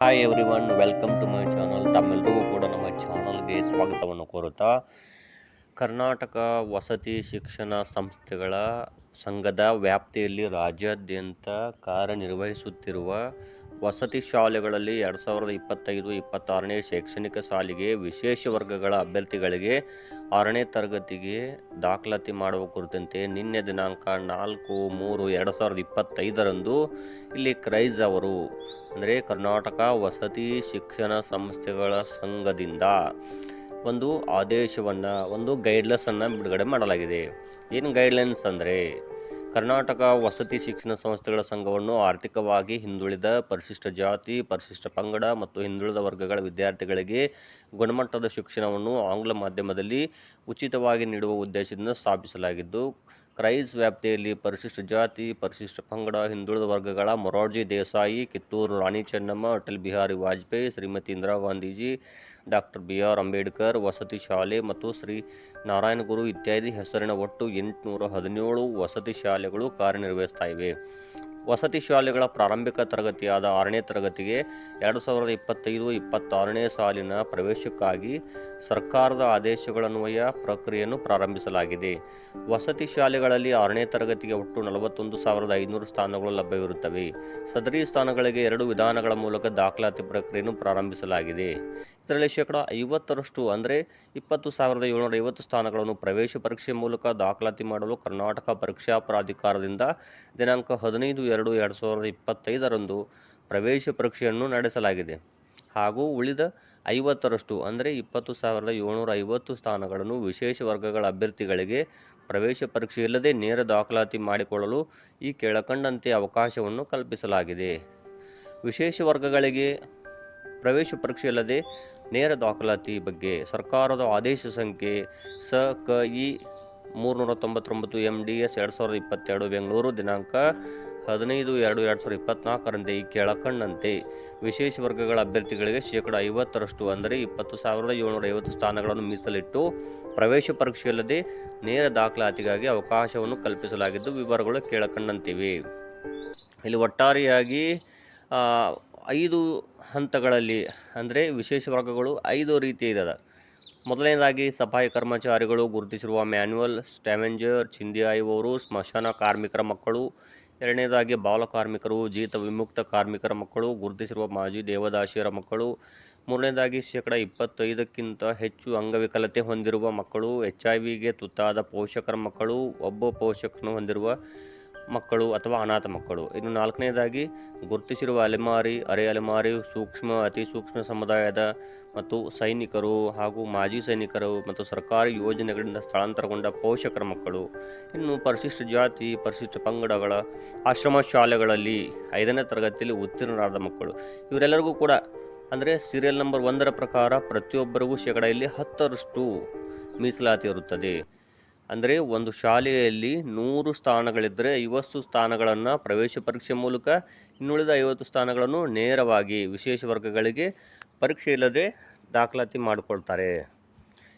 Hi everyone, welcome to my channel. ತಮ್ಮೆಲ್ಲರಿಗೂ ಕೂಡ ನಮ್ಮ ಚಾನಲ್ಗೆ ಸ್ವಾಗತವನ್ನು ಕೋರುತ್ತಾ, ಕರ್ನಾಟಕ ವಸತಿ ಶಿಕ್ಷಣ ಸಂಸ್ಥೆಗಳ ಸಂಘದ ವ್ಯಾಪ್ತಿಯಲ್ಲಿ ರಾಜ್ಯಾದ್ಯಂತ ಕಾರ್ಯನಿರ್ವಹಿಸುತ್ತಿರುವ ವಸತಿ ಶಾಲೆಗಳಲ್ಲಿ 2025-26ನೇ ಶೈಕ್ಷಣಿಕ ಸಾಲಿಗೆ ವಿಶೇಷ ವರ್ಗಗಳ ಅಭ್ಯರ್ಥಿಗಳಿಗೆ 6ನೇ ತರಗತಿಗೆ ದಾಖಲಾತಿ ಮಾಡುವ ಕುರಿತಂತೆ ನಿನ್ನೆ ದಿನಾಂಕ 4/3/2025ರಂದು ಇಲ್ಲಿ ಕ್ರೈಸ್ ಅವರು ಅಂದರೆ ಕರ್ನಾಟಕ ವಸತಿ ಶಿಕ್ಷಣ ಸಂಸ್ಥೆಗಳ ಸಂಘದಿಂದ ಒಂದು ಆದೇಶವನ್ನು, ಒಂದು ಗೈಡ್ಲೈನ್ಸನ್ನು ಬಿಡುಗಡೆ ಮಾಡಲಾಗಿದೆ. ಏನು ಗೈಡ್ಲೈನ್ಸ್ ಅಂದರೆ, ಕರ್ನಾಟಕ ವಸತಿ ಶಿಕ್ಷಣ ಸಂಸ್ಥೆಗಳ ಸಂಘವನ್ನು ಆರ್ಥಿಕವಾಗಿ ಹಿಂದುಳಿದ, ಪರಿಶಿಷ್ಟ ಜಾತಿ, ಪರಿಶಿಷ್ಟ ಪಂಗಡ ಮತ್ತು ಹಿಂದುಳಿದ ವರ್ಗಗಳ ವಿದ್ಯಾರ್ಥಿಗಳಿಗೆ ಗುಣಮಟ್ಟದ ಶಿಕ್ಷಣವನ್ನು ಆಂಗ್ಲ ಮಾಧ್ಯಮದಲ್ಲಿ ಉಚಿತವಾಗಿ ನೀಡುವ ಉದ್ದೇಶದಿಂದ ಸ್ಥಾಪಿಸಲಾಗಿದ್ದು, ಕ್ರೈಸ್ ವ್ಯಾಪ್ತಿಯಲ್ಲಿ ಪರಿಶಿಷ್ಟ ಜಾತಿ, ಪರಿಶಿಷ್ಟ ಪಂಗಡ, ಹಿಂದುಳಿದ ವರ್ಗಗಳ ಮೊರಾರ್ಜಿ ದೇಸಾಯಿ, ಕಿತ್ತೂರು ರಾಣಿ ಚೆನ್ನಮ್ಮ, ಅಟಲ್ ಬಿಹಾರಿ ವಾಜಪೇಯಿ, ಶ್ರೀಮತಿ ಇಂದಿರಾ ಗಾಂಧೀಜಿ, ಡಾಕ್ಟರ್ BR ಅಂಬೇಡ್ಕರ್ ವಸತಿ ಶಾಲೆ ಮತ್ತು ಶ್ರೀ ನಾರಾಯಣ ಗುರು ಇತ್ಯಾದಿ ಹೆಸರಿನ ಒಟ್ಟು 817 ವಸತಿ ಶಾಲೆಗಳು ಕಾರ್ಯನಿರ್ವಹಿಸ್ತಾ ಇವೆ. ವಸತಿ ಶಾಲೆಗಳ ಪ್ರಾರಂಭಿಕ ತರಗತಿಯಾದ 6ನೇ ತರಗತಿಗೆ 2025-26ನೇ ಸಾಲಿನ ಪ್ರವೇಶಕ್ಕಾಗಿ ಸರ್ಕಾರದ ಆದೇಶಗಳನ್ವಯ ಪ್ರಕ್ರಿಯೆಯನ್ನು ಪ್ರಾರಂಭಿಸಲಾಗಿದೆ. ವಸತಿ ಶಾಲೆಗಳಲ್ಲಿ 6ನೇ ತರಗತಿಗೆ ಒಟ್ಟು 41,500 ಸ್ಥಾನಗಳು ಲಭ್ಯವಿರುತ್ತವೆ. ಸದರಿ ಸ್ಥಾನಗಳಿಗೆ 2 ವಿಧಾನಗಳ ಮೂಲಕ ದಾಖಲಾತಿ ಪ್ರಕ್ರಿಯೆಯನ್ನು ಪ್ರಾರಂಭಿಸಲಾಗಿದೆ. ಇದರಲ್ಲಿ 50% ಅಂದರೆ 20,750 ಸ್ಥಾನಗಳನ್ನು ಪ್ರವೇಶ ಪರೀಕ್ಷೆ ಮೂಲಕ ದಾಖಲಾತಿ ಮಾಡಲು ಕರ್ನಾಟಕ ಪರೀಕ್ಷಾ ಪ್ರಾಧಿಕಾರದಿಂದ ದಿನಾಂಕ 15/2/2025ರಂದು ಪ್ರವೇಶ ಪರೀಕ್ಷೆಯನ್ನು ನಡೆಸಲಾಗಿದೆ. ಹಾಗೂ ಉಳಿದ 50% ಅಂದರೆ 20,750 ಸ್ಥಾನಗಳನ್ನು ವಿಶೇಷ ವರ್ಗಗಳ ಅಭ್ಯರ್ಥಿಗಳಿಗೆ ಪ್ರವೇಶ ಪರೀಕ್ಷೆ ಇಲ್ಲದೆ ನೇರ ದಾಖಲಾತಿ ಮಾಡಿಕೊಳ್ಳಲು ಈ ಕೆಳಕಂಡಂತೆ ಅವಕಾಶವನ್ನು ಕಲ್ಪಿಸಲಾಗಿದೆ. ವಿಶೇಷ ವರ್ಗಗಳಿಗೆ ಪ್ರವೇಶ ಪರೀಕ್ಷೆ ಇಲ್ಲದೆ ನೇರ ದಾಖಲಾತಿ ಬಗ್ಗೆ ಸರ್ಕಾರದ ಆದೇಶ ಸಂಖ್ಯೆ ಸ.ಕ.ಇ. 399 MDS 2022 ಬೆಂಗಳೂರು ದಿನಾಂಕ 15/2/2024ರಂತೆ ಈ ಕೆಳಕಂಡಂತೆ ವಿಶೇಷ ವರ್ಗಗಳ ಅಭ್ಯರ್ಥಿಗಳಿಗೆ 50% ಅಂದರೆ 20,750 ಸ್ಥಾನಗಳನ್ನು ಮೀಸಲಿಟ್ಟು ಪ್ರವೇಶ ಪರೀಕ್ಷೆಯಲ್ಲದೆ ನೇರ ದಾಖಲಾತಿಗಾಗಿ ಅವಕಾಶವನ್ನು ಕಲ್ಪಿಸಲಾಗಿದ್ದು, ವಿವರಗಳು ಕೆಳಕಂಡಂತಿವೆ. ಇಲ್ಲಿ ಒಟ್ಟಾರೆಯಾಗಿ 5 ಹಂತಗಳಲ್ಲಿ ಅಂದರೆ ವಿಶೇಷ ವರ್ಗಗಳು 5 ರೀತಿ ಇದೆ. ಮೊದಲನೇದಾಗಿ ಸಫಾಯಿ ಕರ್ಮಚಾರಿಗಳು, ಗುರುತಿಸಿರುವ ಮ್ಯಾನ್ಯುವಲ್ ಸ್ಕ್ಯಾವೆಂಜರ್, ಚಿಂದಿ ಆಯುವವರು, ಸ್ಮಶಾನ ಕಾರ್ಮಿಕರ ಮಕ್ಕಳು. ಎರಡನೇದಾಗಿ ಬಾಲ ಕಾರ್ಮಿಕರು, ಜೀತ ವಿಮುಕ್ತ ಕಾರ್ಮಿಕರ ಮಕ್ಕಳು, ಗುರುತಿಸಿರುವ ಮಾಜಿ ದೇವದಾಸಿಯರ ಮಕ್ಕಳು. ಮೂರನೇದಾಗಿ 25ಕ್ಕಿಂತ ಹೆಚ್ಚು ಅಂಗವಿಕಲತೆ ಹೊಂದಿರುವ ಮಕ್ಕಳು, HIV-ಗೆ ತುತ್ತಾದ ಪೋಷಕರ ಮಕ್ಕಳು, ಒಬ್ಬ ಪೋಷಕರನ್ನು ಹೊಂದಿರುವ ಮಕ್ಕಳು ಅಥವಾ ಅನಾಥ ಮಕ್ಕಳು. ಇನ್ನು 4ನೇದಾಗಿ ಗುರುತಿಸಿರುವ ಅಲೆಮಾರಿ, ಅರೆ ಅಲೆಮಾರಿ, ಸೂಕ್ಷ್ಮ, ಅತಿ ಸೂಕ್ಷ್ಮ ಸಮುದಾಯದ ಮತ್ತು ಸೈನಿಕರು ಹಾಗೂ ಮಾಜಿ ಸೈನಿಕರು ಮತ್ತು ಸರ್ಕಾರಿ ಯೋಜನೆಗಳಿಂದ ಸ್ಥಳಾಂತರಗೊಂಡ ಪೋಷಕರ ಮಕ್ಕಳು. ಇನ್ನು ಪರಿಶಿಷ್ಟ ಜಾತಿ, ಪರಿಶಿಷ್ಟ ಪಂಗಡಗಳ ಆಶ್ರಮ ಶಾಲೆಗಳಲ್ಲಿ 5ನೇ ತರಗತಿಯಲ್ಲಿ ಉತ್ತೀರ್ಣರಾದ ಮಕ್ಕಳು. ಇವರೆಲ್ಲರಿಗೂ ಕೂಡ ಅಂದರೆ ಸೀರಿಯಲ್ ನಂಬರ್ 1ರ ಪ್ರಕಾರ ಪ್ರತಿಯೊಬ್ಬರಿಗೂ ಇಲ್ಲಿ 10% ಮೀಸಲಾತಿ ಇರುತ್ತದೆ. ಅಂದರೆ ಒಂದು ಶಾಲೆಯಲ್ಲಿ 100 ಸ್ಥಾನಗಳಿದ್ದರೆ 50 ಸ್ಥಾನಗಳನ್ನು ಪ್ರವೇಶ ಪರೀಕ್ಷೆ ಮೂಲಕ, ಇನ್ನುಳಿದ 50 ಸ್ಥಾನಗಳನ್ನು ನೇರವಾಗಿ ವಿಶೇಷ ವರ್ಗಗಳಿಗೆ ಪರೀಕ್ಷೆ ಇಲ್ಲದೆ ದಾಖಲಾತಿ ಮಾಡಿಕೊಳ್ತಾರೆ.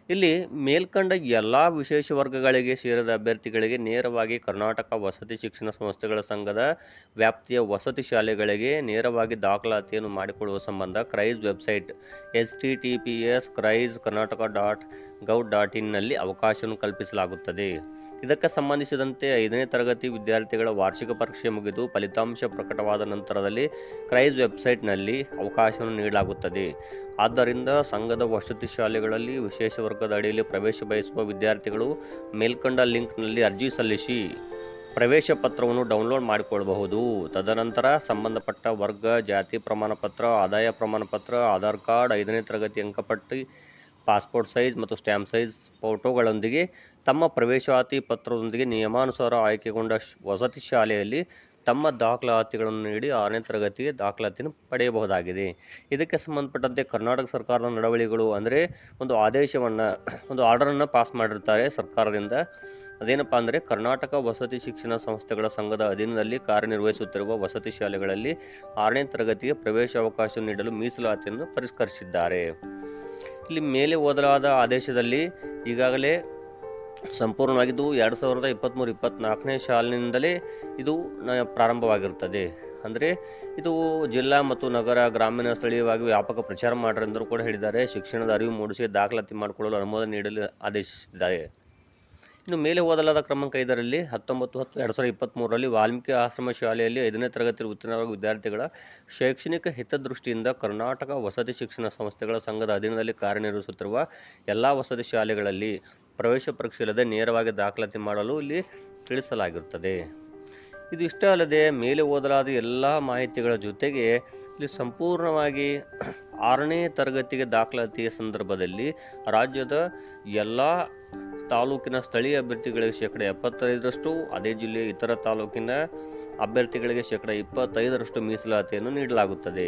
ಇಲ್ಲಿ ಮೇಲ್ಕಂಡ ಎಲ್ಲ ವಿಶೇಷ ವರ್ಗಗಳಿಗೆ ಸೇರಿದ ಅಭ್ಯರ್ಥಿಗಳಿಗೆ ನೇರವಾಗಿ ಕರ್ನಾಟಕ ವಸತಿ ಶಿಕ್ಷಣ ಸಂಸ್ಥೆಗಳ ಸಂಘದ ವ್ಯಾಪ್ತಿಯ ವಸತಿ ಶಾಲೆಗಳಿಗೆ ನೇರವಾಗಿ ದಾಖಲಾತಿಯನ್ನು ಮಾಡಿಕೊಳ್ಳುವ ಸಂಬಂಧ ಕ್ರೈಸ್ ವೆಬ್ಸೈಟ್ https://criskarnataka.gov.in ನಲ್ಲಿ ಅವಕಾಶವನ್ನು ಕಲ್ಪಿಸಲಾಗುತ್ತದೆ. ಇದಕ್ಕೆ ಸಂಬಂಧಿಸಿದಂತೆ 5ನೇ ತರಗತಿ ವಿದ್ಯಾರ್ಥಿಗಳ ವಾರ್ಷಿಕ ಪರೀಕ್ಷೆ ಮುಗಿದು ಫಲಿತಾಂಶ ಪ್ರಕಟವಾದ ನಂತರದಲ್ಲಿ ಕ್ರೈಸ್ ವೆಬ್ಸೈಟ್ನಲ್ಲಿ ಅವಕಾಶವನ್ನು ನೀಡಲಾಗುತ್ತದೆ. ಆದ್ದರಿಂದ ಸಂಘದ ವಸತಿ ಶಾಲೆಗಳಲ್ಲಿ ವಿಶೇಷ ವರ್ಗದ ಅಡಿಯಲ್ಲಿ ಪ್ರವೇಶ ಬಯಸುವ ವಿದ್ಯಾರ್ಥಿಗಳು ಮೇಲ್ಕಂಡ ಲಿಂಕ್ನಲ್ಲಿ ಅರ್ಜಿ ಸಲ್ಲಿಸಿ ಪ್ರವೇಶ ಪತ್ರವನ್ನು ಡೌನ್ಲೋಡ್ ಮಾಡಿಕೊಳ್ಳಬಹುದು. ತದನಂತರ ಸಂಬಂಧಪಟ್ಟ ವರ್ಗ, ಜಾತಿ ಪ್ರಮಾಣಪತ್ರ, ಆದಾಯ ಪ್ರಮಾಣಪತ್ರ, ಆಧಾರ್ ಕಾರ್ಡ್, 5ನೇ ತರಗತಿ ಅಂಕಪಟ್ಟಿ, ಪಾಸ್ಪೋರ್ಟ್ ಸೈಜ್ ಮತ್ತು ಸ್ಟ್ಯಾಂಪ್ ಸೈಜ್ ಫೋಟೋಗಳೊಂದಿಗೆ ತಮ್ಮ ಪ್ರವೇಶಾತಿ ಪತ್ರದೊಂದಿಗೆ ನಿಯಮಾನುಸಾರ ಆಯ್ಕೆಗೊಂಡ ವಸತಿ ಶಾಲೆಯಲ್ಲಿ ತಮ್ಮ ದಾಖಲಾತಿಗಳನ್ನು ನೀಡಿ 6ನೇ ತರಗತಿಗೆ ದಾಖಲಾತಿಯನ್ನು ಪಡೆಯಬಹುದಾಗಿದೆ. ಇದಕ್ಕೆ ಸಂಬಂಧಪಟ್ಟಂತೆ ಕರ್ನಾಟಕ ಸರ್ಕಾರದ ನಡವಳಿಕೆಗಳು ಅಂದರೆ ಒಂದು ಆದೇಶವನ್ನು, ಒಂದು ಆರ್ಡರನ್ನು ಪಾಸ್ ಮಾಡಿರ್ತಾರೆ ಸರ್ಕಾರದಿಂದ. ಅದೇನಪ್ಪ ಅಂದರೆ, ಕರ್ನಾಟಕ ವಸತಿ ಶಿಕ್ಷಣ ಸಂಸ್ಥೆಗಳ ಸಂಘದ ಅಧೀನದಲ್ಲಿ ಕಾರ್ಯನಿರ್ವಹಿಸುತ್ತಿರುವ ವಸತಿ ಶಾಲೆಗಳಲ್ಲಿ 6ನೇ ತರಗತಿಗೆ ಪ್ರವೇಶಾವಕಾಶ ನೀಡಲು ಮೀಸಲಾತಿಯನ್ನು ಪರಿಷ್ಕರಿಸಿದ್ದಾರೆ. ಇಲ್ಲಿ ಮೇಲೆ ಓದಲಾದ ಆದೇಶದಲ್ಲಿ ಈಗಾಗಲೇ ಸಂಪೂರ್ಣವಾಗಿದ್ದು 2023-24ನೇ ಸಾಲಿನಿಂದಲೇ ಇದು ಪ್ರಾರಂಭವಾಗಿರುತ್ತದೆ. ಅಂದರೆ ಇದು ಜಿಲ್ಲಾ ಮತ್ತು ನಗರ ಗ್ರಾಮೀಣ ಸ್ಥಳೀಯವಾಗಿ ವ್ಯಾಪಕ ಪ್ರಚಾರ ಮಾಡ್ರಿ ಎಂದರೂ ಕೂಡ ಹೇಳಿದ್ದಾರೆ. ಶಿಕ್ಷಣದ ಅರಿವು ಮೂಡಿಸಿ ದಾಖಲಾತಿ ಮಾಡಿಕೊಳ್ಳಲು ಅನುಮೋದನೆ ನೀಡಲು ಆದೇಶಿಸಿದ್ದಾರೆ. ಇನ್ನು ಮೇಲೆ ಓದಲಾದ ಕ್ರಮಾಂಕ 5ರಲ್ಲಿ 19/10/2023 ವಾಲ್ಮೀಕಿ ಆಶ್ರಮ ಶಾಲೆಯಲ್ಲಿ 5ನೇ ತರಗತಿ ಉತ್ತೀರ್ಣರಾದ ವಿದ್ಯಾರ್ಥಿಗಳ ಶೈಕ್ಷಣಿಕ ಹಿತದೃಷ್ಟಿಯಿಂದ ಕರ್ನಾಟಕ ವಸತಿ ಶಿಕ್ಷಣ ಸಂಸ್ಥೆಗಳ ಸಂಘದ ಅಧೀನದಲ್ಲಿ ಕಾರ್ಯನಿರ್ವಹಿಸುತ್ತಿರುವ ಎಲ್ಲ ವಸತಿ ಶಾಲೆಗಳಲ್ಲಿ ಪ್ರವೇಶ ಪರೀಕ್ಷೆ ಇಲ್ಲದೆ ನೇರವಾಗಿ ದಾಖಲಾತಿ ಮಾಡಲು ಇಲ್ಲಿ ತಿಳಿಸಲಾಗಿರುತ್ತದೆ. ಇದು ಇಷ್ಟೇ ಅಲ್ಲದೆ ಮೇಲೆ ಓದಲಾದ ಎಲ್ಲ ಮಾಹಿತಿಗಳ ಜೊತೆಗೆ ಇಲ್ಲಿ ಸಂಪೂರ್ಣವಾಗಿ 6ನೇ ತರಗತಿಗೆ ದಾಖಲಾತಿಯ ಸಂದರ್ಭದಲ್ಲಿ ರಾಜ್ಯದ ಎಲ್ಲ ತಾಲೂಕಿನ ಸ್ಥಳೀಯ ಅಭ್ಯರ್ಥಿಗಳಿಗೆ 75%, ಅದೇ ಜಿಲ್ಲೆಯ ಇತರ ತಾಲೂಕಿನ ಅಭ್ಯರ್ಥಿಗಳಿಗೆ 25% ಮೀಸಲಾತಿಯನ್ನು ನೀಡಲಾಗುತ್ತದೆ.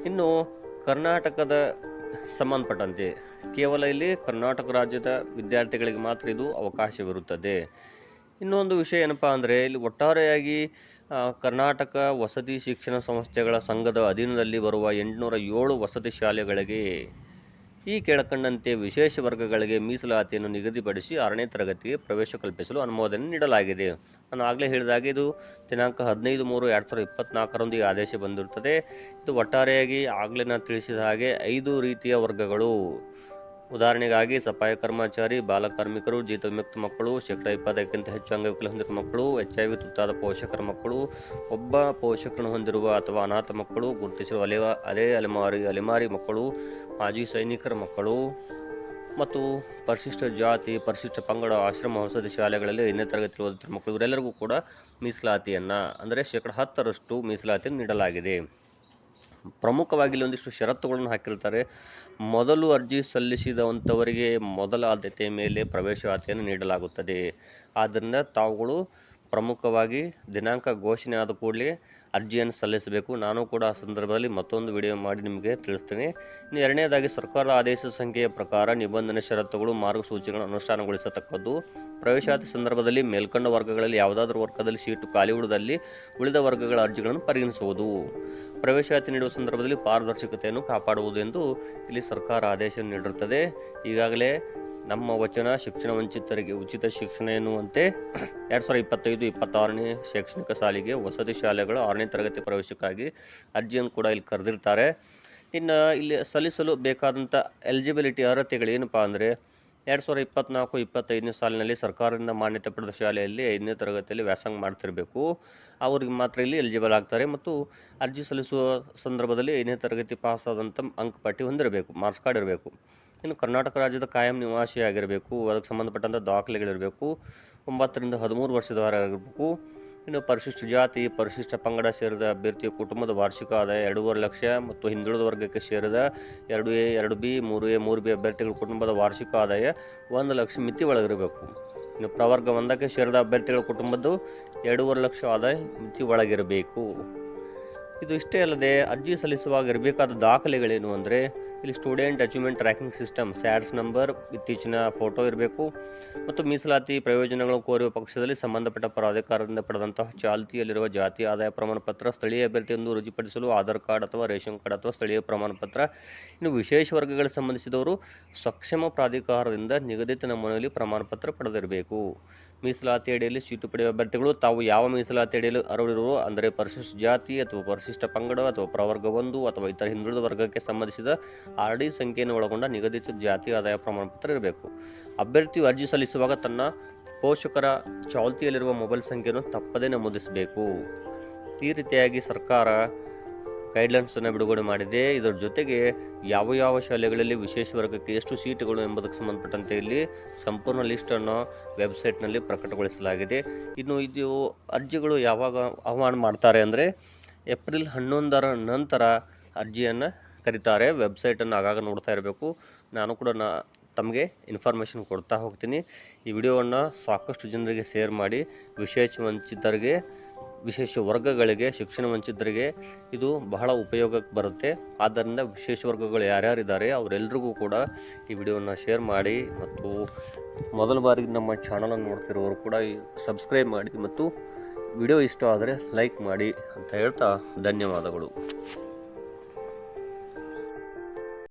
ಇನ್ನು ಕರ್ನಾಟಕದ ಸಂಬಂಧಪಟ್ಟಂತೆ ಕೇವಲ ಇಲ್ಲಿ ಕರ್ನಾಟಕ ರಾಜ್ಯದ ವಿದ್ಯಾರ್ಥಿಗಳಿಗೆ ಮಾತ್ರ ಇದು ಅವಕಾಶವಿರುತ್ತದೆ. ಇನ್ನೊಂದು ವಿಷಯ ಏನಪ್ಪ ಅಂದರೆ ಇಲ್ಲಿ ಒಟ್ಟಾರೆಯಾಗಿ ಕರ್ನಾಟಕ ವಸತಿ ಶಿಕ್ಷಣ ಸಂಸ್ಥೆಗಳ ಸಂಘದ ಅಧೀನದಲ್ಲಿ ಬರುವ 807 ವಸತಿ ಶಾಲೆಗಳಿಗೆ ಈ ಕೆಳಕಂಡಂತೆ ವಿಶೇಷ ವರ್ಗಗಳಿಗೆ ಮೀಸಲಾತಿಯನ್ನು ನಿಗದಿಪಡಿಸಿ 6ನೇ ತರಗತಿಗೆ ಪ್ರವೇಶ ಕಲ್ಪಿಸಲು ಅನುಮೋದನೆ ನೀಡಲಾಗಿದೆ. ನಾನು ಆಗಲೇ ಹೇಳಿದಾಗೆ ಇದು ದಿನಾಂಕ 15/3/2024 ಈ ಆದೇಶ ಬಂದಿರುತ್ತದೆ. ಇದು ಒಟ್ಟಾರೆಯಾಗಿ ಆಗಲೇ ನಾನು ತಿಳಿಸಿದ ಹಾಗೆ 5 ರೀತಿಯ ವರ್ಗಗಳು. ಉದಾಹರಣೆಗಾಗಿ ಸಫಾಯಿ ಕರ್ಮಚಾರಿ, ಬಾಲಕಾರ್ಮಿಕರು, ಜೀತ ವಿಮುಕ್ತ ಮಕ್ಕಳು, 25%ಕ್ಕಿಂತ ಹೆಚ್ಚು ಅಂಗವಿಕಲ ಹೊಂದಿರುವ ಮಕ್ಕಳು, HIV ತುತ್ತಾದ ಪೋಷಕರ ಮಕ್ಕಳು, ಒಬ್ಬ ಪೋಷಕರನ್ನು ಹೊಂದಿರುವ ಅಥವಾ ಅನಾಥ ಮಕ್ಕಳು, ಗುರುತಿಸಿರುವ ಅಲೆಮಾರಿ ಮಕ್ಕಳು, ಮಾಜಿ ಸೈನಿಕರ ಮಕ್ಕಳು ಮತ್ತು ಪರಿಶಿಷ್ಟ ಜಾತಿ, ಪರಿಶಿಷ್ಟ ಪಂಗಡ ಆಶ್ರಮ ವಸತಿ ಶಾಲೆಗಳಲ್ಲಿ 5ನೇ ತರಗತಿ ಓದುತ್ತಿರುವ ಮಕ್ಕಳು ಇವರೆಲ್ಲರಿಗೂ ಕೂಡ ಮೀಸಲಾತಿಯನ್ನು ಅಂದರೆ 10% ಮೀಸಲಾತಿಯನ್ನು ನೀಡಲಾಗಿದೆ. ಪ್ರಮುಖವಾಗಿ ಇಲ್ಲೊಂದಿಷ್ಟು ಷರತ್ತುಗಳನ್ನು ಹಾಕಿರ್ತಾರೆ. ಮೊದಲು ಅರ್ಜಿ ಸಲ್ಲಿಸಿದಂಥವರಿಗೆ ಮೊದಲ ಆದ್ಯತೆಯ ಮೇಲೆ ಪ್ರವೇಶಾತಿಯನ್ನು ನೀಡಲಾಗುತ್ತದೆ. ಆದ್ದರಿಂದ ತಾವುಗಳು ಪ್ರಮುಖವಾಗಿ ದಿನಾಂಕ ಘೋಷಣೆ ಆದ ಕೂಡಲೇ ಅರ್ಜಿಯನ್ನು ಸಲ್ಲಿಸಬೇಕು. ನಾನು ಕೂಡ ಆ ಸಂದರ್ಭದಲ್ಲಿ ಮತ್ತೊಂದು ವಿಡಿಯೋ ಮಾಡಿ ನಿಮಗೆ ತಿಳಿಸ್ತೀನಿ. ಇನ್ನು 2ನೇದಾಗಿ ಸರ್ಕಾರದ ಆದೇಶ ಸಂಖ್ಯೆಯ ಪ್ರಕಾರ ನಿಬಂಧನೆ, ಷರತ್ತುಗಳು, ಮಾರ್ಗಸೂಚಿಗಳನ್ನು ಅನುಷ್ಠಾನಗೊಳಿಸತಕ್ಕದ್ದು. ಪ್ರವೇಶಾತಿ ಸಂದರ್ಭದಲ್ಲಿ ಮೇಲ್ಕಂಡ ವರ್ಗಗಳಲ್ಲಿ ಯಾವುದಾದ್ರೂ ವರ್ಗದಲ್ಲಿ ಸೀಟು ಖಾಲಿ ಉಳಿದಲ್ಲಿ ಉಳಿದ ವರ್ಗಗಳ ಅರ್ಜಿಗಳನ್ನು ಪರಿಗಣಿಸುವುದು. ಪ್ರವೇಶಾತಿ ನೀಡುವ ಸಂದರ್ಭದಲ್ಲಿ ಪಾರದರ್ಶಕತೆಯನ್ನು ಕಾಪಾಡುವುದು ಎಂದು ಇಲ್ಲಿ ಸರ್ಕಾರ ಆದೇಶ ನೀಡಿರುತ್ತದೆ. ಈಗಾಗಲೇ ನಮ್ಮ ವಚನ ಶಿಕ್ಷಣ ವಂಚಿತರಿಗೆ ಉಚಿತ ಶಿಕ್ಷಣ ಎನ್ನುವಂತೆ 2025-26ನೇ ಶೈಕ್ಷಣಿಕ ಸಾಲಿಗೆ ವಸತಿ ಶಾಲೆಗಳು 6ನೇ ತರಗತಿ ಪ್ರವೇಶಕ್ಕಾಗಿ ಅರ್ಜಿಯನ್ನು ಕೂಡ ಇಲ್ಲಿ ಕರೆದಿರ್ತಾರೆ. ಇನ್ನು ಇಲ್ಲಿ ಸಲ್ಲಿಸಲು ಬೇಕಾದಂಥ ಎಲಿಜಿಬಿಲಿಟಿ ಅರ್ಹತೆಗಳೇನಪ್ಪ ಅಂದರೆ 2024-25ನೇ ಸಾಲಿನಲ್ಲಿ ಸರ್ಕಾರದಿಂದ ಮಾನ್ಯತೆ ಪಡೆದ ಶಾಲೆಯಲ್ಲಿ 5ನೇ ತರಗತಿಯಲ್ಲಿ ವ್ಯಾಸಂಗ ಮಾಡ್ತಿರಬೇಕು. ಅವ್ರಿಗೆ ಮಾತ್ರ ಇಲ್ಲಿ ಎಲಿಜಿಬಲ್ ಆಗ್ತಾರೆ. ಮತ್ತು ಅರ್ಜಿ ಸಲ್ಲಿಸುವ ಸಂದರ್ಭದಲ್ಲಿ 5ನೇ ತರಗತಿ ಪಾಸಾದಂಥ ಅಂಕಪಟ್ಟಿ ಹೊಂದಿರಬೇಕು, ಮಾರ್ಕ್ಸ್ ಕಾರ್ಡ್ ಇರಬೇಕು. ಇನ್ನು ಕರ್ನಾಟಕ ರಾಜ್ಯದ ಕಾಯಂ ನಿವಾಸಿಯಾಗಿರಬೇಕು. ಅದಕ್ಕೆ ಸಂಬಂಧಪಟ್ಟಂಥ ದಾಖಲೆಗಳಿರಬೇಕು. 9ರಿಂದ 13 ವರ್ಷದವರಾಗಿರಬೇಕು. ಇನ್ನು ಪರಿಶಿಷ್ಟ ಜಾತಿ, ಪರಿಶಿಷ್ಟ ಪಂಗಡ ಸೇರಿದ ಅಭ್ಯರ್ಥಿಯ ಕುಟುಂಬದ ವಾರ್ಷಿಕ ಆದಾಯ 2.5 ಲಕ್ಷ ಮತ್ತು ಹಿಂದುಳಿದ ವರ್ಗಕ್ಕೆ ಸೇರಿದ 2A, 2B, 3A, 3B ಅಭ್ಯರ್ಥಿಗಳ ಕುಟುಂಬದ ವಾರ್ಷಿಕ ಆದಾಯ 1 ಲಕ್ಷ ಮಿತಿ ಒಳಗಿರಬೇಕು. ಇನ್ನು ಪ್ರವರ್ಗ 1ಕ್ಕೆ ಸೇರಿದ ಅಭ್ಯರ್ಥಿಗಳ ಕುಟುಂಬದ್ದು 2.5 ಲಕ್ಷ ಆದಾಯ ಮಿತಿ ಒಳಗಿರಬೇಕು. ಇದು ಇಷ್ಟೇ ಅಲ್ಲದೆ ಅರ್ಜಿ ಸಲ್ಲಿಸುವಾಗ ಇರಬೇಕಾದ ದಾಖಲೆಗಳೇನು ಅಂದರೆ ಇಲ್ಲಿ student achievement tracking system SATS number, ಇತ್ತೀಚಿನ ಫೋಟೋ ಇರಬೇಕು. ಮತ್ತು ಮೀಸಲಾತಿ ಪ್ರಯೋಜನಗಳನ್ನು ಕೋರುವ ಪಕ್ಷದಲ್ಲಿ ಸಂಬಂಧಪಟ್ಟ ಪ್ರಾಧಿಕಾರದಿಂದ ಪಡೆದಂತಹ ಚಾಲ್ತಿಯಲ್ಲಿರುವ ಜಾತಿ ಆದಾಯ ಪ್ರಮಾಣ ಪತ್ರ, ಸ್ಥಳೀಯ ಅಭ್ಯರ್ಥಿಯನ್ನು ರುಜುಪಡಿಸಲು ಆಧಾರ್ ಕಾರ್ಡ್ ಅಥವಾ ರೇಷನ್ ಕಾರ್ಡ್ ಅಥವಾ ಸ್ಥಳೀಯ ಪ್ರಮಾಣ ಪತ್ರ. ಇನ್ನು ವಿಶೇಷ ವರ್ಗಗಳಿಗೆ ಸಂಬಂಧಿಸಿದವರು ಸಕ್ಷಮ ಪ್ರಾಧಿಕಾರದಿಂದ ನಿಗದಿತ ನಮೂನೆಯಲ್ಲಿ ಪ್ರಮಾಣ ಪತ್ರ ಪಡೆದಿರಬೇಕು. ಮೀಸಲಾತಿ ಅಡಿಯಲ್ಲಿ ಸೀಟು ಪಡೆಯುವ ಅಭ್ಯರ್ಥಿಗಳು ತಾವು ಯಾವ ಮೀಸಲಾತಿ ಅಡಿಯಲ್ಲಿ ಅರ್ಹರಿರುವ ಅಂದರೆ ಪರಿಶಿಷ್ಟ ಜಾತಿ ಅಥವಾ ಪರಿಶಿಷ್ಟ ಪಂಗಡ ಅಥವಾ ಪ್ರವರ್ಗ 1 ಅಥವಾ ಇತರ ಹಿಂದುಳಿದ ವರ್ಗಕ್ಕೆ ಸಂಬಂಧಿಸಿದ RD ಸಂಖ್ಯೆಯನ್ನು ಒಳಗೊಂಡ ನಿಗದಿತ ಜಾತಿ ಆದಾಯ ಪ್ರಮಾಣ ಪತ್ರ ಇರಬೇಕು. ಅಭ್ಯರ್ಥಿಯು ಅರ್ಜಿ ಸಲ್ಲಿಸುವಾಗ ತನ್ನ ಪೋಷಕರ ಚಾಲ್ತಿಯಲ್ಲಿರುವ ಮೊಬೈಲ್ ಸಂಖ್ಯೆಯನ್ನು ತಪ್ಪದೇ ನಮೂದಿಸಬೇಕು. ಈ ರೀತಿಯಾಗಿ ಸರ್ಕಾರ ಗೈಡ್ಲೈನ್ಸನ್ನು ಬಿಡುಗಡೆ ಮಾಡಿದೆ. ಇದರ ಜೊತೆಗೆ ಯಾವ ಶಾಲೆಗಳಲ್ಲಿ ವಿಶೇಷ ವರ್ಗಕ್ಕೆ ಎಷ್ಟು ಸೀಟುಗಳು ಎಂಬುದಕ್ಕೆ ಸಂಬಂಧಪಟ್ಟಂತೆ ಇಲ್ಲಿ ಸಂಪೂರ್ಣ ಲಿಸ್ಟನ್ನು ವೆಬ್ಸೈಟ್ನಲ್ಲಿ ಪ್ರಕಟಗೊಳಿಸಲಾಗಿದೆ. ಇನ್ನು ಇದು ಅರ್ಜಿಗಳು ಯಾವಾಗ ಆಹ್ವಾನ ಮಾಡ್ತಾರೆ ಅಂದರೆ ಏಪ್ರಿಲ್ 11ರ ನಂತರ ಅರ್ಜಿಯನ್ನು ಕರೀತಾರೆ. ವೆಬ್ಸೈಟನ್ನು ಆಗಾಗ ನೋಡ್ತಾ ಇರಬೇಕು. ನಾನು ಕೂಡ ತಮಗೆ ಇನ್ಫಾರ್ಮೇಷನ್ ಕೊಡ್ತಾ ಹೋಗ್ತೀನಿ. ಈ ವಿಡಿಯೋವನ್ನು ಸಾಕಷ್ಟು ಜನರಿಗೆ ಶೇರ್ ಮಾಡಿ. ವಿಶೇಷ ವರ್ಗಗಳಿಗೆ, ಶಿಕ್ಷಣ ವಂಚಿತರಿಗೆ ಇದು ಬಹಳ ಉಪಯೋಗಕ್ಕೆ ಬರುತ್ತೆ. ಆದ್ದರಿಂದ ವಿಶೇಷ ವರ್ಗಗಳು ಯಾರ್ಯಾರಿದ್ದಾರೆ ಅವರೆಲ್ಲರಿಗೂ ಕೂಡ ಈ ವಿಡಿಯೋವನ್ನು ಶೇರ್ ಮಾಡಿ ಮತ್ತು ಮೊದಲ ಬಾರಿಗೆ ನಮ್ಮ ಚಾನಲನ್ನು ನೋಡ್ತಿರೋರು ಕೂಡ ಸಬ್ಸ್ಕ್ರೈಬ್ ಮಾಡಿ ಮತ್ತು ವಿಡಿಯೋ ಇಷ್ಟ ಆದರೆ ಲೈಕ್ ಮಾಡಿ ಅಂತ ಹೇಳ್ತಾ ಧನ್ಯವಾದಗಳು.